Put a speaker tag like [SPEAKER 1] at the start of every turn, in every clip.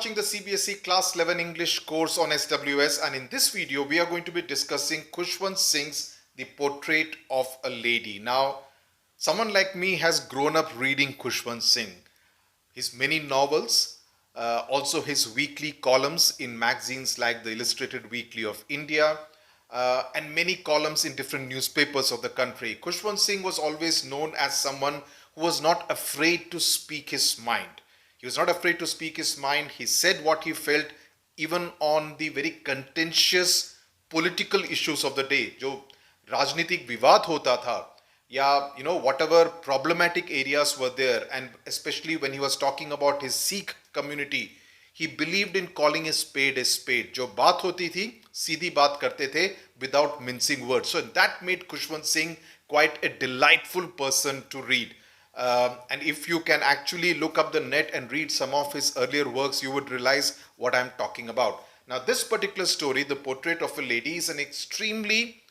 [SPEAKER 1] watching the CBSE Class 11 English course on SWS, and in this video we are going to be discussing Khushwant Singh's The Portrait of a Lady. Now, someone like me has grown up reading Khushwant Singh, his many novels, also his weekly columns in magazines like the Illustrated Weekly of India, and many columns in different newspapers of the country. Khushwant Singh was always known as someone who was not afraid to speak his mind. He was not afraid to speak his mind. He said what he felt even on the very contentious political issues of the day. जो राजनीतिक विवाद होता था या whatever problematic areas were there, and especially when he was talking about his Sikh community, he believed in calling a spade a spade. जो बात होती थी सीधी बात करते थे without mincing words. So that made Khushwant Singh quite a delightful person to read. And if you can actually look up the net and read some of his earlier works, you would realize what I'm talking about. Now, this particular story, The Portrait of a Lady, is an extremely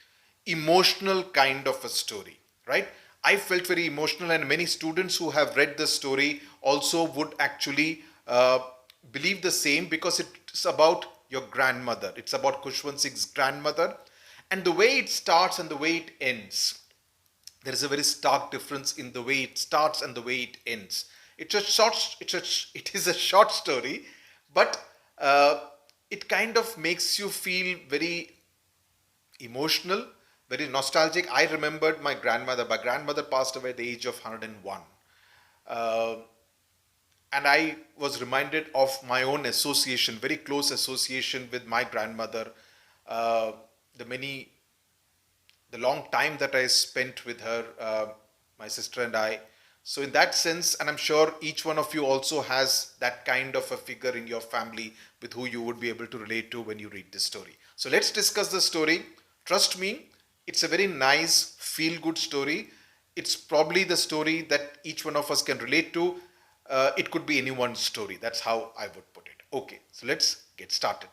[SPEAKER 1] emotional kind of a story, right? I felt very emotional, and many students who have read this story also would actually believe the same, because it's about your grandmother. It's about Khushwant Singh's grandmother, and the way it starts and the way it ends. There is a very stark difference in the way it starts and the way it ends. It is a short story, but it kind of makes you feel very emotional, very nostalgic. I remembered my grandmother. My grandmother passed away at the age of 101. And I was reminded of my own association, very close association with my grandmother, the long time that I spent with her, my sister and I. So in that sense, and I'm sure each one of you also has that kind of a figure in your family with who you would be able to relate to when you read this story. So let's discuss the story. Trust me, it's a very nice, feel-good story. It's probably the story that each one of us can relate to. It could be anyone's story. That's how I would put it. Okay, so let's get started.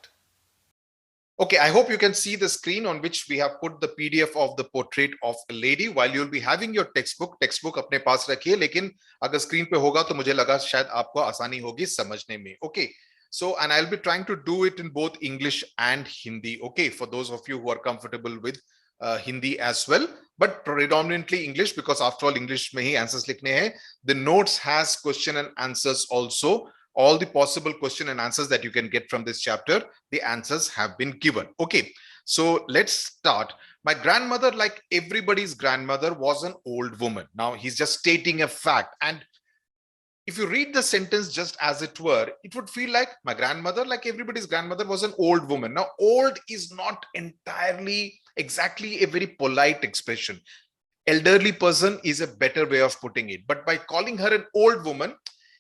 [SPEAKER 1] Okay, I hope you can see the screen on which we have put the PDF of The Portrait of a Lady. While you'll be having your textbook अपने पास रखिए, लेकिन अगर screen पे होगा तो मुझे लगा शायद आपको आसानी होगी समझने में. Okay, so and I'll be trying to do it in both English and Hindi. Okay, for those of you who are comfortable with Hindi as well, but predominantly English, because after all English में ही answers लिखने हैं. The notes has question and answers also. All the possible question and answers that you can get from this chapter, the answers have been given. Okay, so let's start. My grandmother, like everybody's grandmother, was an old woman. Now, he's just stating a fact. And if you read the sentence just as it were, it would feel like my grandmother, like everybody's grandmother, was an old woman. Now, old is not entirely exactly a very polite expression. Elderly person is a better way of putting it. But by calling her an old woman,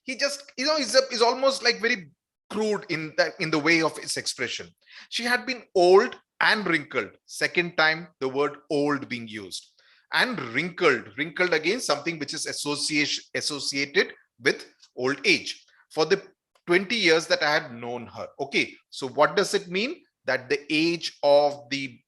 [SPEAKER 1] he just, is almost like very crude in the way of his expression. She had been old and wrinkled. Second time, the word old being used. And wrinkled again, something which is associated with old age. For the 20 years that I had known her. Okay, so what does it mean? That the age of the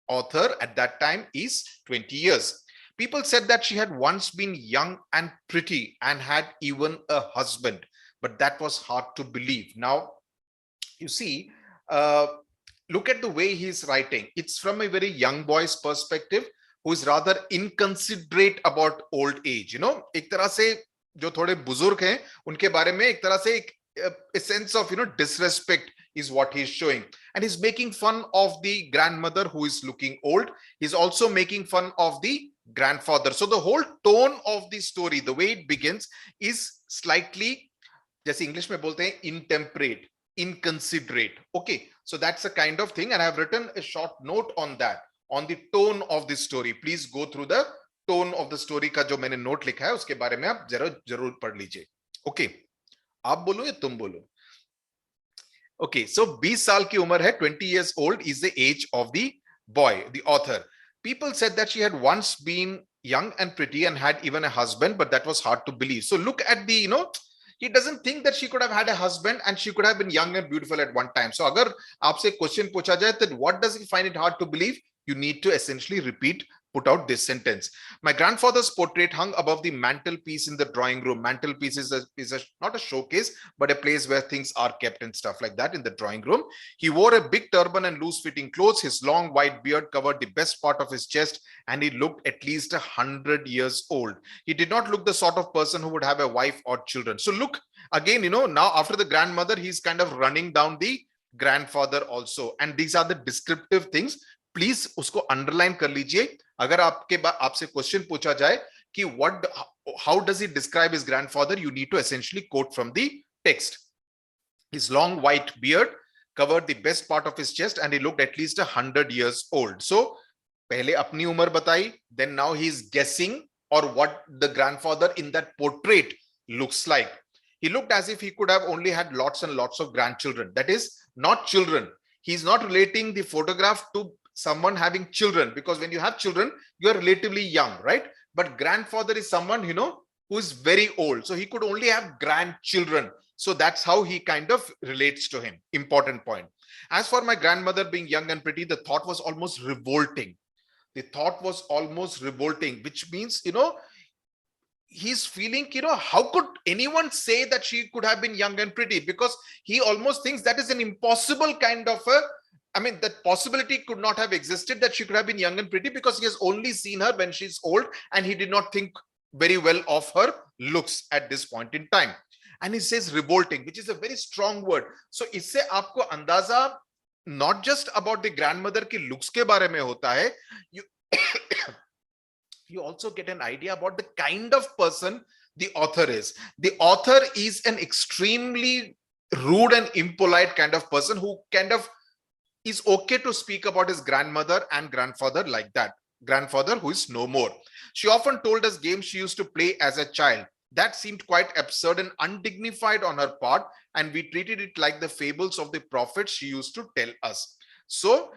[SPEAKER 1] author at that time is 20 years. People said that she had once been young and pretty and had even a husband, but that was hard to believe. Now, you see, look at the way he's writing. It's from a very young boy's perspective, who is rather inconsiderate about old age. एक तरह से जो थोड़े बुजुर्ग हैं, उनके बारे में एक तरह से a sense of disrespect is what he's showing. And he's making fun of the grandmother who is looking old. He's also making fun of the grandfather. So the whole tone of the story, the way it begins, is slightly, जैसे English में बोलते हैं, intemperate, inconsiderate. Okay, so that's a kind of thing, and I have written a short note on that, on the tone of this story. Please go through the tone of the story का जो मैंने note लिखा है, उसके बारे में आप जरूर पढ़ लीजिए. Okay, आप बोलो या तुम बोलो? Okay, so 20 साल की उम्र है, 20 years old is the age of the boy, the author. People said that she had once been young and pretty and had even a husband, but that was hard to believe. So look at the, he doesn't think that she could have had a husband and she could have been young and beautiful at one time. So agar aapse question pucha jaye, then what does he find it hard to believe? You need to essentially repeat put out this sentence. My grandfather's portrait hung above the mantelpiece in the drawing room. Mantelpiece is not a showcase, but a place where things are kept and stuff like that in the drawing room. He wore a big turban and loose-fitting clothes. His long white beard covered the best part of his chest, and he looked at least 100 years old. He did not look the sort of person who would have a wife or children. So look, again, now after the grandmother, he's kind of running down the grandfather also. And these are the descriptive things. Please उसको underline कर लीजिए. अगर आपसे question पूछा जाए कि how does he describe his grandfather, you need to essentially quote from the text. His long white beard covered the best part of his chest, and he looked at least 100 years old. So पहले अपनी उम्र बताई, then now he is guessing or what the grandfather in that portrait looks like. He looked as if he could have only had lots and lots of grandchildren. That is, not children. He's not relating the photograph to someone having children, because when you have children, you are relatively young, right? But grandfather is someone, who is very old. So he could only have grandchildren. So that's how he kind of relates to him. Important point. As for my grandmother being young and pretty, the thought was almost revolting. The thought was almost revolting, which means, he's feeling, how could anyone say that she could have been young and pretty? Because he almost thinks that is an impossible kind of that possibility could not have existed, that she could have been young and pretty, because he has only seen her when she's old, and he did not think very well of her looks at this point in time. And he says revolting, which is a very strong word. So isse aapko andaza not just about the grandmother ki looks ke bare mein hota hai, you also get an idea about the kind of person the author is. The author is an extremely rude and impolite kind of person who kind of is okay to speak about his grandmother and grandfather like that. Grandfather who is no more. She often told us games she used to play as a child. That seemed quite absurd and undignified on her part, and we treated it like the fables of the prophets she used to tell us. So,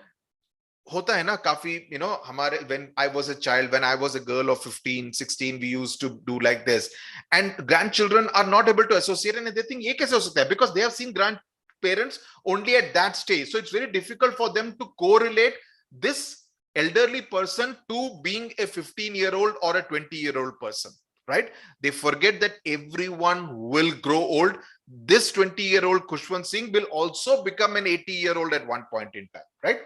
[SPEAKER 1] होता है ना काफी, हमारे, when I was a child, when I was a girl of 15, 16, we used to do like this. And grandchildren are not able to associate, and they think, ये कैसे हो सकता है? Because they have seen grandparents only at that stage. So it's very difficult for them to correlate this elderly person to being a 15-year-old or a 20-year-old person, right? They forget that everyone will grow old. This 20-year-old Khushwant Singh will also become an 80-year-old at one point in time, right?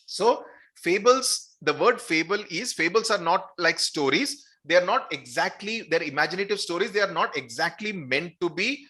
[SPEAKER 1] So fables, the word fable is, fables are not like stories. They are not exactly, they're imaginative stories. They are not exactly meant to be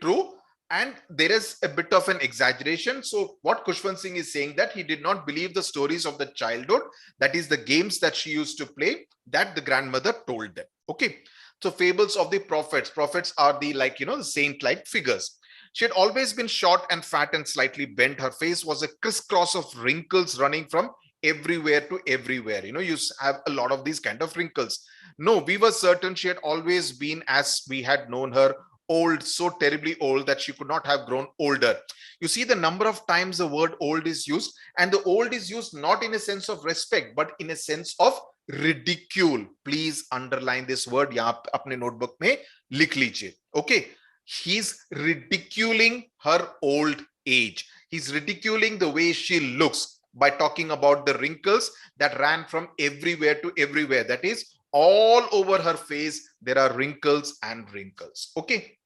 [SPEAKER 1] true. And there is a bit of an exaggeration. So what Khushwant Singh is saying, that he did not believe the stories of the childhood, that is the games that she used to play, that the grandmother told them. Okay. So fables of the prophets. Prophets are the, like, the saint-like figures. She had always been short and fat and slightly bent. Her face was a crisscross of wrinkles running from everywhere to everywhere. You have a lot of these kind of wrinkles. No, we were certain she had always been, as we had known her, old, so terribly old that she could not have grown older. You see the number of times the word old is used, and the old is used not in a sense of respect, but in a sense of ridicule. Please underline this word. Yahan apne notebook mein likh lijiye. Okay. He's ridiculing her old age. He's ridiculing the way she looks by talking about the wrinkles that ran from everywhere to everywhere. That is, all over her face, there are wrinkles and wrinkles. Okay.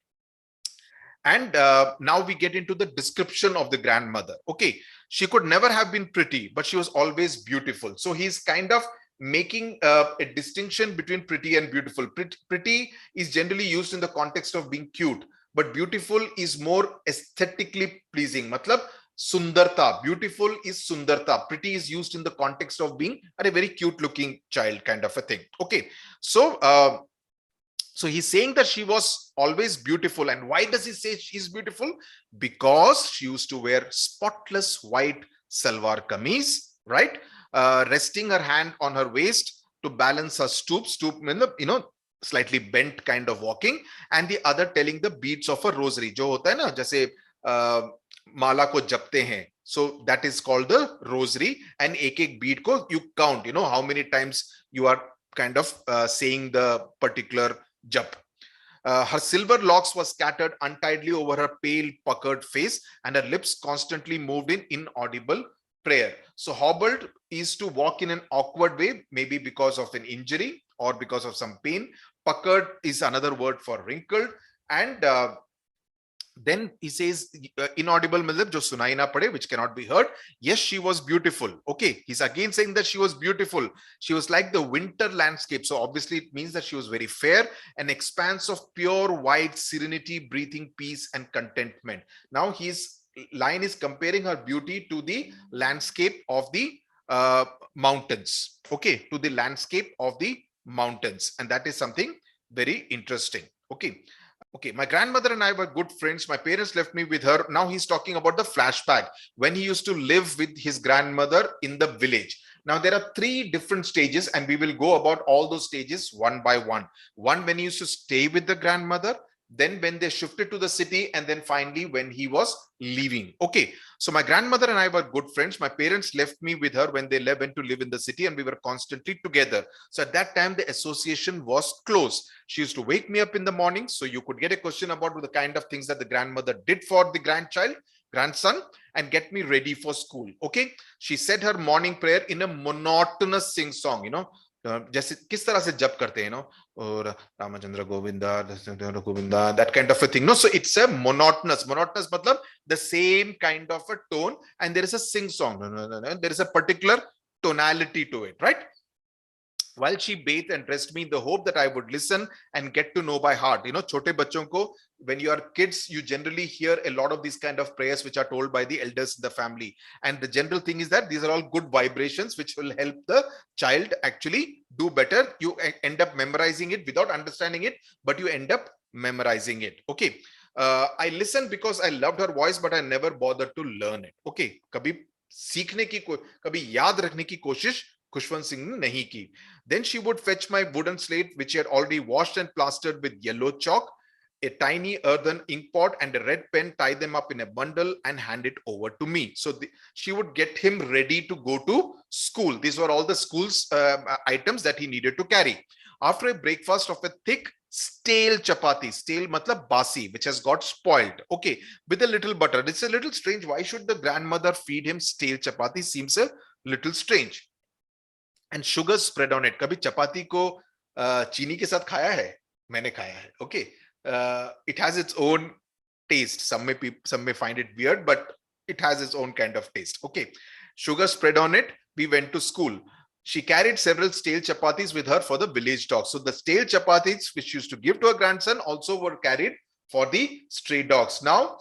[SPEAKER 1] And now we get into the description of the grandmother. Okay. She could never have been pretty, but she was always beautiful. So he's kind of making a distinction between pretty and beautiful. Pretty is generally used in the context of being cute, but beautiful is more aesthetically pleasing. Matlab, sundarta. Beautiful is sundarta. Pretty is used in the context of being a very cute looking child kind of a thing. Okay. So, so he's saying that she was always beautiful. And why does he say she's beautiful? Because she used to wear spotless white salwar kameez, right? Resting her hand on her waist to balance her stoop, slightly bent kind of walking, and the other telling the beads of a rosary. Jo hota hai na, jaise mala ko japte hain. So that is called the rosary, and ek bead ko you count, how many times you are kind of saying the particular jap. Her silver locks were scattered untidily over her pale, puckered face, and her lips constantly moved in inaudible prayer. So hobbled is to walk in an awkward way, maybe because of an injury or because of some pain. Puckered is another word for wrinkled. And then he says inaudible matlab jo sunai na pade, which cannot be heard. Yes, she was beautiful. Okay, he's again saying that she was beautiful. She was like the winter landscape, so obviously it means that she was very fair, an expanse of pure white serenity, breathing peace and contentment. Now his line is comparing her beauty to the landscape of the mountains. Okay, to the landscape of the mountains, and that is something very interesting. Okay, my grandmother and I were good friends. My parents left me with her. Now he's talking about the flashback when he used to live with his grandmother in the village. Now there are three different stages, and we will go about all those stages one by one. One, when he used to stay with the grandmother, then when they shifted to the city, and then finally when he was leaving. Okay, so my grandmother and I were good friends. My parents left me with her when they went to live in the city, and we were constantly together. So at that time, the association was close. She used to wake me up in the morning. So you could get a question about the kind of things that the grandmother did for the grandson, and get me ready for school. Okay, she said her morning prayer in a monotonous sing song, जैसे किस तरह से जप करते हैं, और Ramchandra Govinda Govinda, that kind of a thing. No, so it's a monotonous matlab the same kind of a tone, and there is a sing song. There is a particular tonality to it, right? While she bathed and dressed me in the hope that I would listen and get to know by heart. छोटे बच्चों को, when you are kids, you generally hear a lot of these kind of prayers which are told by the elders in the family. And the general thing is that these are all good vibrations which will help the child actually do better. You end up memorizing it without understanding it, but you end up memorizing it. Okay. I listened because I loved her voice, but I never bothered to learn it. Okay. कभी सीखने की कभी याद रखने की कोशिश Khushwant Singh ne nahi ki. Then she would fetch my wooden slate, which she had already washed and plastered with yellow chalk, a tiny earthen ink pot, and a red pen, tie them up in a bundle, and hand it over to me. So she would get him ready to go to school. These were all the school's items that he needed to carry. After a breakfast of a thick, stale chapati, stale matlab basi, which has got spoiled, okay, with a little butter. It's a little strange. Why should the grandmother feed him stale chapati? Seems a little strange. And sugar spread on it. कभी चपाती को चीनी के साथ खाया है? मैंने खाया है. Okay, it has its own taste. Some may find it weird, but it has its own kind of taste. Okay, sugar spread on it. We went to school. She carried several stale chapatis with her for the village dogs. So the stale chapatis which she used to give to her grandson also were carried for the stray dogs. Now,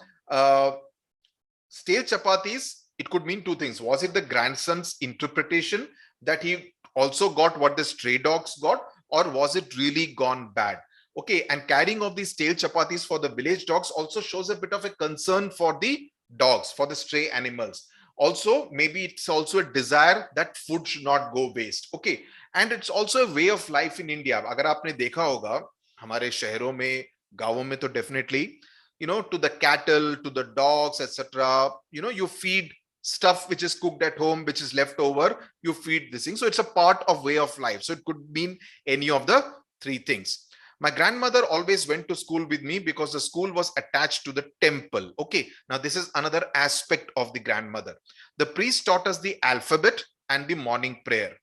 [SPEAKER 1] stale chapatis, it could mean two things. Was it the grandson's interpretation that he also got what the stray dogs got, or was it really gone bad? Okay, and carrying of these stale chapatis for the village dogs also shows a bit of a concern for the dogs, for the stray animals. Also, maybe it's also a desire that food should not go waste. Okay, and it's also a way of life in India. अगर आपने देखा होगा हमारे शहरों में, गांवों में तो definitely, to the cattle, to the dogs, etc. You feed stuff which is cooked at home, which is left over, you feed this thing. So it's a part of way of life. So it could mean any of the three things. My grandmother always went to school with me because the school was attached to the temple. Okay, now this is another aspect of the grandmother. The priest taught us the alphabet and the morning prayer.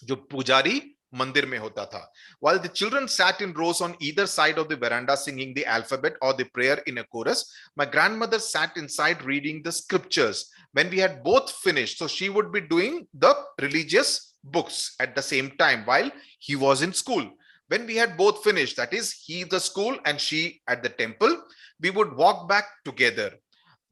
[SPEAKER 1] जो पुजारी मंदिर में होता था. While the children sat in rows on either side of the veranda singing the alphabet or the prayer in a chorus, my grandmother sat inside reading the scriptures. When we had both finished, so she would be doing the religious books at the same time while he was in school. When we had both finished, that is, he the school and she at the temple, we would walk back together.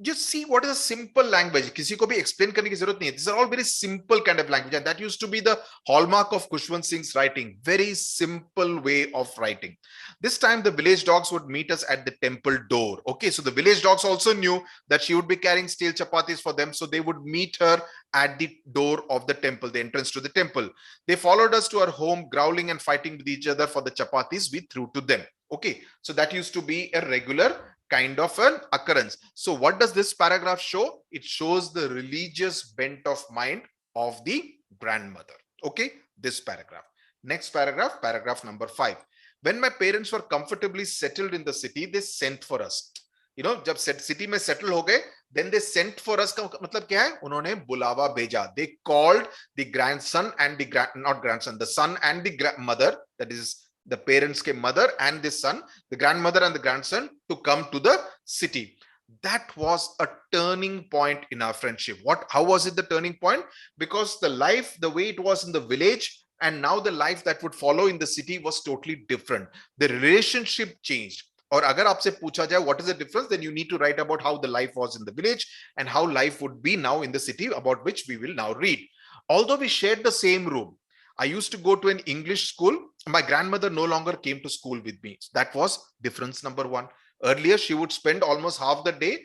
[SPEAKER 1] Just see what is a simple language. किसी को भी explain करने की जरूरत नहीं है. These are all very simple kind of language, and that used to be the hallmark of Khushwant Singh's writing. Very simple way of writing. This time the village dogs would meet us at the temple door. Okay, so the village dogs also knew that she would be carrying stale chapatis for them, so they would meet her at the door of the temple, the entrance to the temple. They followed us to our home, growling and fighting with each other for the chapatis we threw to them. Okay, so that used to be a regular kind of an occurrence. So what does this paragraph show? It shows the religious bent of mind of the grandmother. Okay, this paragraph. Next paragraph, paragraph number 5. When my parents were comfortably settled in the city, they sent for us. जब city में settle हो गए, Then they sent for us का मतलब क्या है, उन्होंने बुलावा भेजा. They called the grandson and the not grandson, the son and the mother, that is the parents के mother and the son, the grandmother and the grandson, to come to the city. That was a turning point in our friendship. How was it the turning point? Because the life, the way it was in the village, and now the life that would follow in the city was totally different. The relationship changed. और अगर आपसे पूछा जाए what is the difference, then you need to write about how the life was in the village and how life would be now in the city, about which we will now read. Although we shared the same room, I used to go to an English school. My grandmother no longer came to school with me. That was difference number one. Earlier, she would spend almost half the day,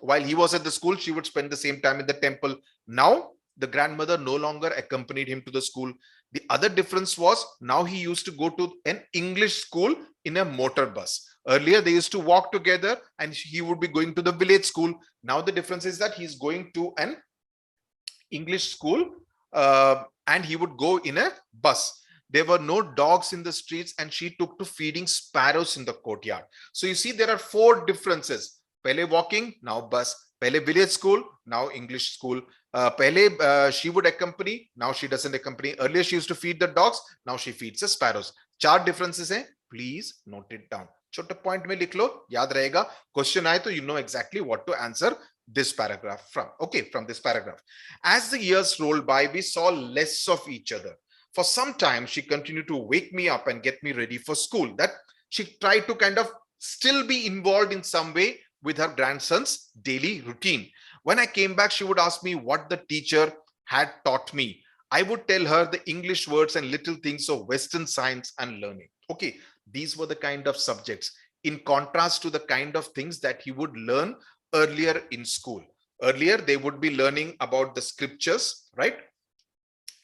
[SPEAKER 1] while he was at the school, she would spend the same time in the temple. Now, the grandmother no longer accompanied him to the school. The other difference was now he used to go to an English school in a motor bus. Earlier, they used to walk together and he would be going to the village school. Now, the difference is that he's going to an English school and he would go in a bus. There were no dogs in the streets and she took to feeding sparrows in the courtyard. So you see, there are four differences. Pehle walking, now bus. Pehle village school, now English school. Pehle she would accompany, now she doesn't accompany. Earlier she used to feed the dogs, now she feeds the sparrows. चार differences हैं. Please note it down. छोटा point में लिख लो, याद रहेगा. Question आए तो you know exactly what to answer this paragraph from. Okay, from this paragraph. As the years rolled by, we saw less of each other. For some time, she continued to wake me up and get me ready for school. That she tried to kind of still be involved in some way with her grandson's daily routine. When I came back, she would ask me what the teacher had taught me. I would tell her the English words and little things of Western science and learning. Okay, these were the kind of subjects in contrast to the kind of things that he would learn earlier in school. Earlier, they would be learning about the scriptures, right?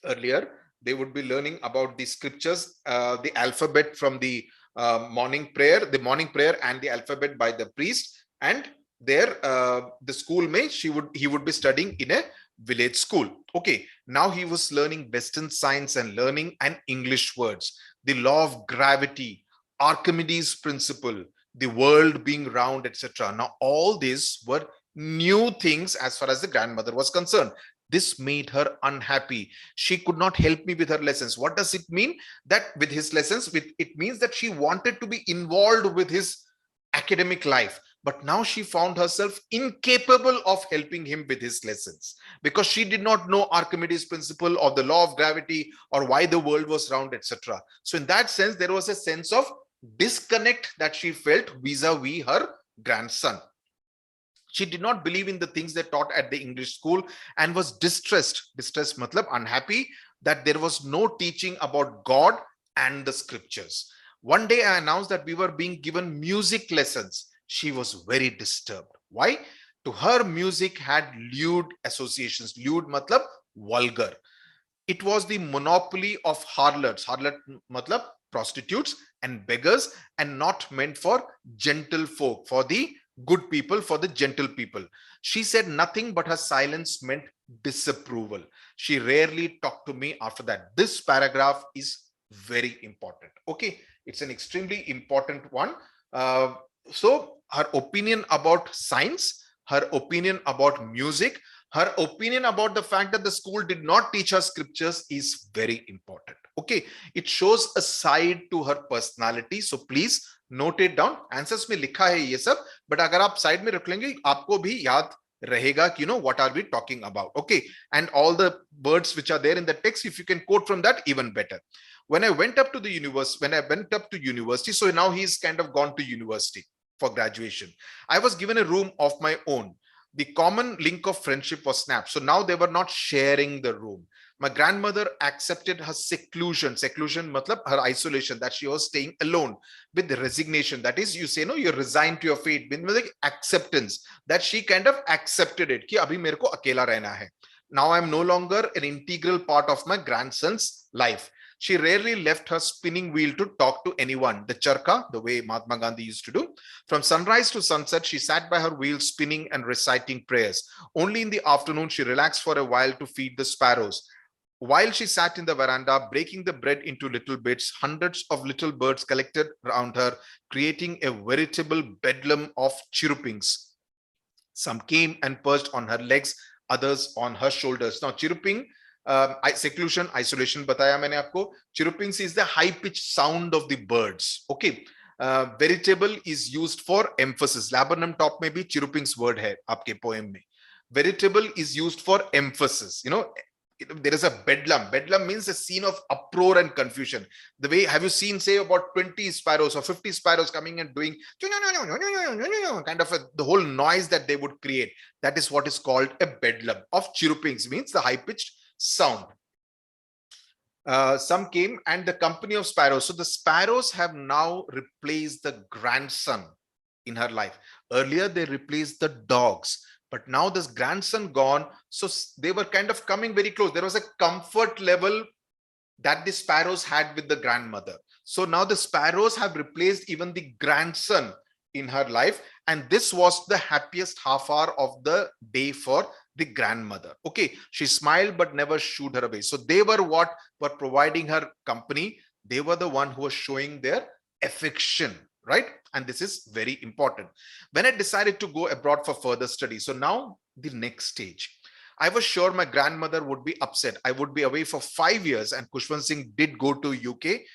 [SPEAKER 1] Earlier, they would be learning about the scriptures, the alphabet from the morning prayer and the alphabet by the priest. And there, the school he would be studying in a village school. Okay, now he was learning Western science and learning and English words, the law of gravity, Archimedes principle, the world being round, etc. Now, all these were new things as far as the grandmother was concerned. This made her unhappy. She could not help me with her lessons. What does it mean? That with his lessons, it means that she wanted to be involved with his academic life. But now she found herself incapable of helping him with his lessons because she did not know Archimedes' principle or the law of gravity or why the world was round, etc. So in that sense, there was a sense of disconnect that she felt vis-a-vis her grandson. She did not believe in the things they taught at the English school and was distressed. Distressed matlab unhappy that there was no teaching about God and the scriptures. One day I announced that we were being given music lessons. She was very disturbed. Why? To her, music had lewd associations. Lewd matlab vulgar. It was the monopoly of harlots. Harlot matlab prostitutes and beggars, and not meant for gentle folk, for the good people, for the gentle people. She said nothing, but her silence meant disapproval. She rarely talked to me after that. This paragraph is very important. Okay, it's an extremely important one. So her opinion about science, her opinion about music, her opinion about the fact that the school did not teach her scriptures is very important. Okay, it shows a side to her personality. So please note it down. Answers में लिखा है ये सब, but अगर आप side में रख लेंगे आपको भी याद रहेगा कि what are we talking about. Okay, and all the words which are there in the text, if you can quote from that, even better. When I went up to university, so now he's kind of gone to university for graduation. I was given a room of my own. The common link of friendship was snapped. So now they were not sharing the room. My grandmother accepted her seclusion. Seclusion matlab her isolation, that she was staying alone, with the resignation. That is, you say, no, you're resigned to your fate. With the acceptance, that she kind of accepted it. Ki abhi mere ko akela rehna hai. Now I'm no longer an integral part of my grandson's life. She rarely left her spinning wheel to talk to anyone. The charka, the way Mahatma Gandhi used to do. From sunrise to sunset, she sat by her wheel spinning and reciting prayers. Only in the afternoon, she relaxed for a while to feed the sparrows. While she sat in the veranda, breaking the bread into little bits, hundreds of little birds collected around her, creating a veritable bedlam of chirrupings. Some came and perched on her legs, others on her shoulders. Now, chirruping, seclusion, isolation, bataya maine aapko. Chirruping is the high-pitched sound of the birds. Okay. Veritable is used for emphasis. Laburnum top mein bhi chirruping's word hai aapke poem mein. Veritable is used for emphasis. There is a bedlam. Bedlam means a scene of uproar and confusion. The way, have you seen, say, about 20 sparrows or 50 sparrows coming and doing kind of the whole noise that they would create? That is what is called a bedlam of chirrupings, means the high-pitched sound. Some came and the company of sparrows. So the sparrows have now replaced the grandson in her life. Earlier, they replaced the dogs. But now this grandson gone, so they were kind of coming very close. There was a comfort level that the sparrows had with the grandmother. So now the sparrows have replaced even the grandson in her life. And this was the happiest half hour of the day for the grandmother. Okay, she smiled but never shooed her away. So they were what were providing her company. They were the one who was showing their affection, right? And this is very important. When I decided to go abroad for further study, so now the next stage, I was sure my grandmother would be upset. I would be away for 5 years, and Khushwant Singh did go to UK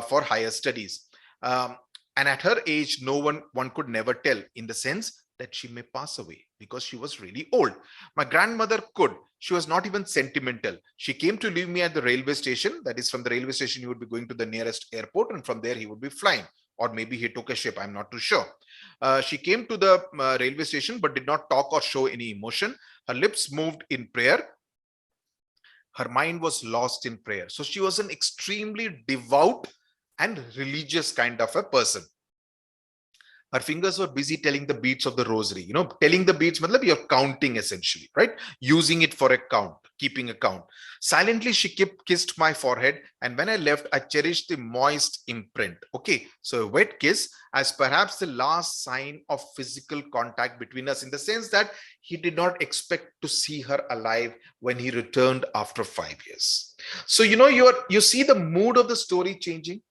[SPEAKER 1] for higher studies. And at her age, one could never tell, in the sense that she may pass away because she was really old. My grandmother could. She was not even sentimental. She came to leave me at the railway station. That is, from the railway station, he would be going to the nearest airport, and from there he would be flying. Or maybe he took a ship, I'm not too sure. She came to the railway station but did not talk or show any emotion. Her lips moved in prayer. Her mind was lost in prayer. So she was an extremely devout and religious kind of a person. Her fingers were busy telling the beads of the rosary. Telling the beads, matlab you're counting essentially, right? Using it for a count, keeping a count. Silently, she kissed my forehead, and when I left, I cherished the moist imprint. Okay, so a wet kiss as perhaps the last sign of physical contact between us, in the sense that he did not expect to see her alive when he returned after 5 years. So, you see the mood of the story changing.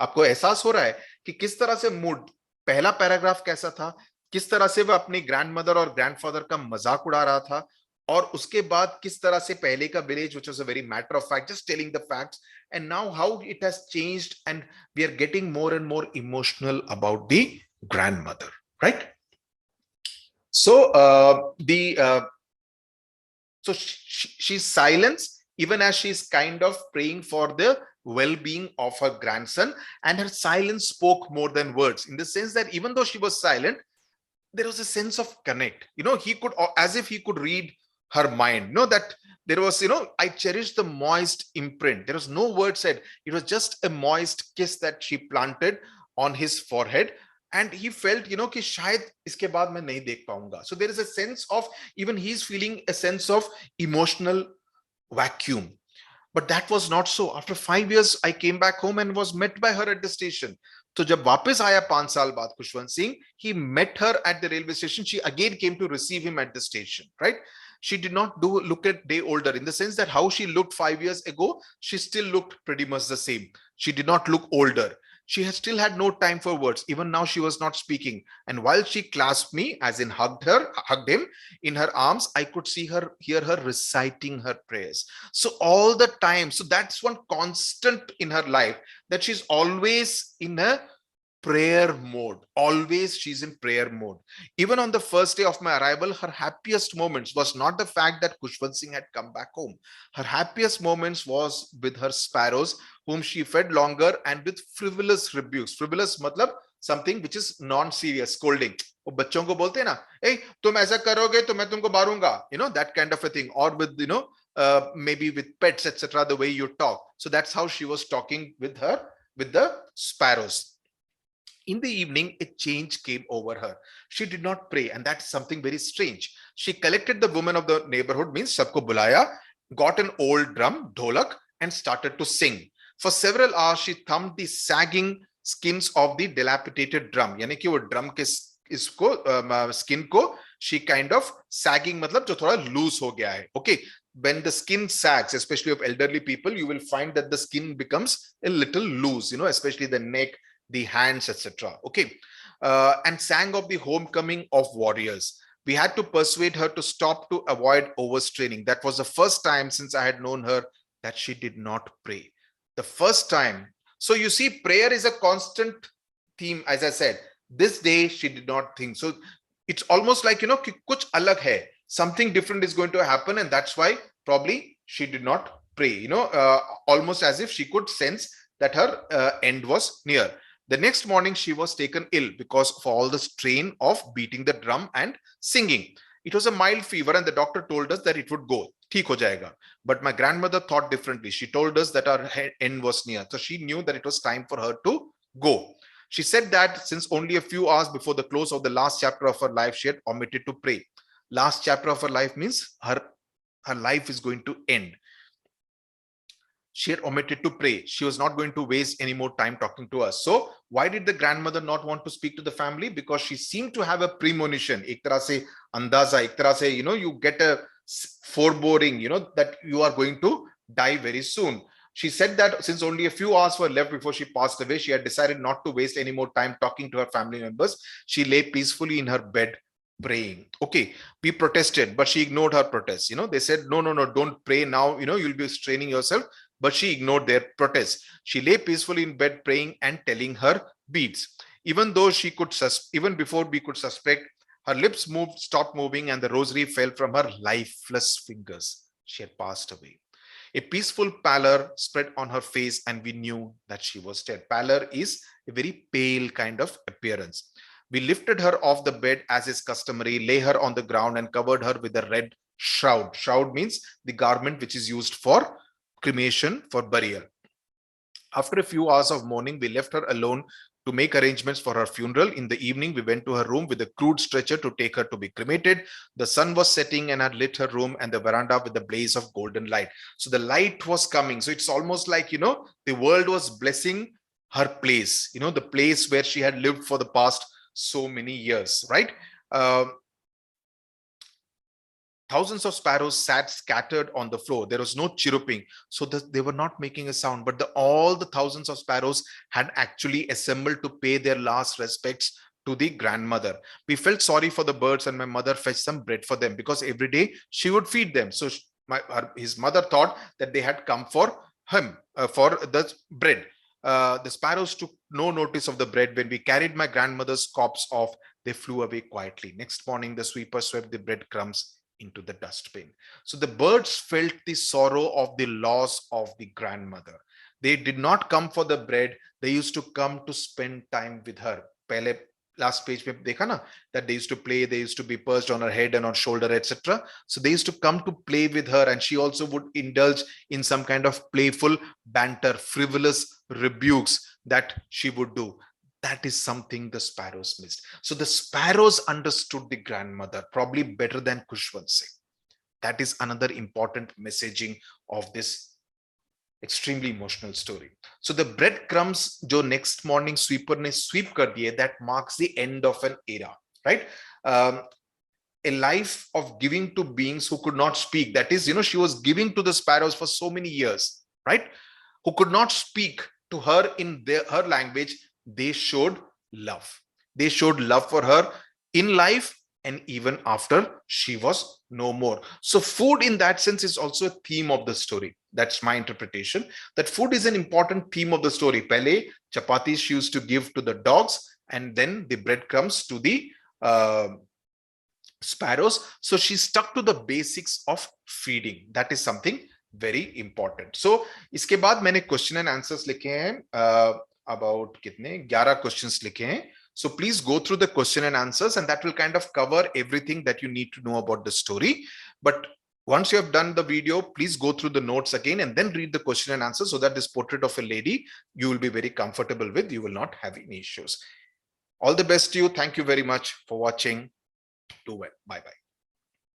[SPEAKER 1] आपको एहसास हो रहा है कि किस तरह से mood, पहला पैराग्राफ कैसा था, किस तरह से वह अपनी ग्रैंडमदर और ग्रैंडफादर का मजाक उड़ा रहा था, और उसके बाद किस तरह से पहले का village, which was a very matter of fact, just telling the facts, and now how it has changed, and we are getting more and more emotional about the grandmother, right? So so she's silenced, even as she's kind of praying for the well-being of her grandson, and her silence spoke more than words, in the sense that even though she was silent, there was a sense of connect. He could, as if he could read her mind. That there was, I cherish the moist imprint. There was no word said. It was just a moist kiss that she planted on his forehead, and he felt, कि शायद इसके बाद मैं नहीं देख पाऊंगा. So there is a sense of, even he's feeling a sense of emotional vacuum. But that was not so. After 5 years, I came back home and was met by her at the station. So जब वापस आया 5 साल बाद Khushwant Singh, he met her at the railway station. She again came to receive him at the station, right? She did not look a day older, in the sense that how she looked 5 years ago, she still looked pretty much the same. She did not look older. She still had no time for words. Even now, she was not speaking. And while she clasped me, as in hugged him in her arms, I could hear her reciting her prayers. So all the time, so that's one constant in her life, that she's always in a prayer mode. Always she's in prayer mode. Even on the first day of my arrival, her happiest moments was not the fact that Khushwant Singh had come back home. Her happiest moments was with her sparrows, whom she fed longer, and with frivolous rebukes. Frivolous matlab something which is non-serious, scolding. वो बच्चों को बोलते हैं ना, hey, तुम ऐसा करोगे तो मैं तुमको मारूंगा, that kind of a thing. Or with, maybe with pets, etc., the way you talk. So that's how she was talking with the sparrows. In the evening, a change came over her. She did not pray, and that's something very strange. She collected the women of the neighborhood, means sabko bulaya, got an old drum, dholak, and started to sing. For several hours, she thumbed the sagging skins of the dilapidated drum. यानी कि वो drum के skin को she kind of sagging, मतलब जो थोड़ा loose हो गया है. Okay, when the skin sags, especially of elderly people, you will find that the skin becomes a little loose, especially the neck, the hands, etc. Okay, and sang of the homecoming of warriors. We had to persuade her to stop to avoid overstraining. That was the first time since I had known her that she did not pray. The first time. So you see, prayer is a constant theme. As I said, this day she did not think. So it's almost like, कि कुछ अलग है. Something different is going to happen, and that's why probably she did not pray. Almost as if she could sense that her end was near. The next morning, she was taken ill because of all the strain of beating the drum and singing. It was a mild fever, and the doctor told us that it would go. ठीक हो जाएगा. But my grandmother thought differently. She told us that our end was near. So she knew that it was time for her to go. She said that since only a few hours before the close of the last chapter of her life, she had omitted to pray. Last chapter of her life means her life is going to end. She had omitted to pray. She was not going to waste any more time talking to us. So why did the grandmother not want to speak to the family? Because she seemed to have a premonition. एक तरह से अंदाजा, एक तरह से, you get a foreboding, that you are going to die very soon. She said that since only a few hours were left before she passed away, she had decided not to waste any more time talking to her family members. She lay peacefully in her bed praying. Okay, we protested, but she ignored her protests. They said, no, don't pray now. You'll be straining yourself. But she ignored their protests. She lay peacefully in bed praying and telling her beads. Even before we could suspect, her lips stopped moving, and the rosary fell from her lifeless fingers. She had passed away. A peaceful pallor spread on her face, and we knew that she was dead. Pallor is a very pale kind of appearance. We lifted her off the bed as is customary, lay her on the ground, and covered her with a red shroud. Shroud means the garment which is used for cremation, for burial. After a few hours of mourning, we left her alone to make arrangements for her funeral. In the evening, we went to her room with a crude stretcher to take her to be cremated. The sun was setting and had lit her room and the veranda with the blaze of golden light. So the light was coming. So it's almost like, the world was blessing her place, the place where she had lived for the past so many years, right? Thousands of sparrows sat scattered on the floor. There was no chirruping, so they were not making a sound. But all the thousands of sparrows had actually assembled to pay their last respects to the grandmother. We felt sorry for the birds, and my mother fetched some bread for them because every day she would feed them. So his mother thought that they had come for him, for the bread. The sparrows took no notice of the bread. When we carried my grandmother's corpse off, they flew away quietly. Next morning, the sweeper swept the breadcrumbs into the dustbin. So the birds felt the sorrow of the loss of the grandmother. They did not come for the bread. They used to come to spend time with her. Pehle last page mein dekha na, that they used to play, they used to be perched on her head and on shoulder, etc. So they used to come to play with her, and she also would indulge in some kind of playful banter, frivolous rebukes that she would do. That is something the sparrows missed. So the sparrows understood the grandmother probably better than Khushwant Singh. That is another important messaging of this extremely emotional story. So the breadcrumbs jo next morning sweeper ne sweep kar diye, that marks the end of an era, right? A life of giving to beings who could not speak. That is, she was giving to the sparrows for so many years, right? Who could not speak to her in her language. They showed love. They showed love for her in life and even after she was no more. So food in that sense is also a theme of the story. That's my interpretation, that food is an important theme of the story. Pehle chapatis she used to give to the dogs, and then the breadcrumbs to the sparrows. So she stuck to the basics of feeding. That is something very important. So iske baad maine question and answers likhe hain, about kitne 11 questions likhe hain. So please go through the question and answers, and that will kind of cover everything that you need to know about the story. But once you have done the video, please go through the notes again and then read the question and answer, so that this portrait of a lady you will be very comfortable with. You will not have any issues. All the best to you. Thank you very much for watching. Do well. Bye bye.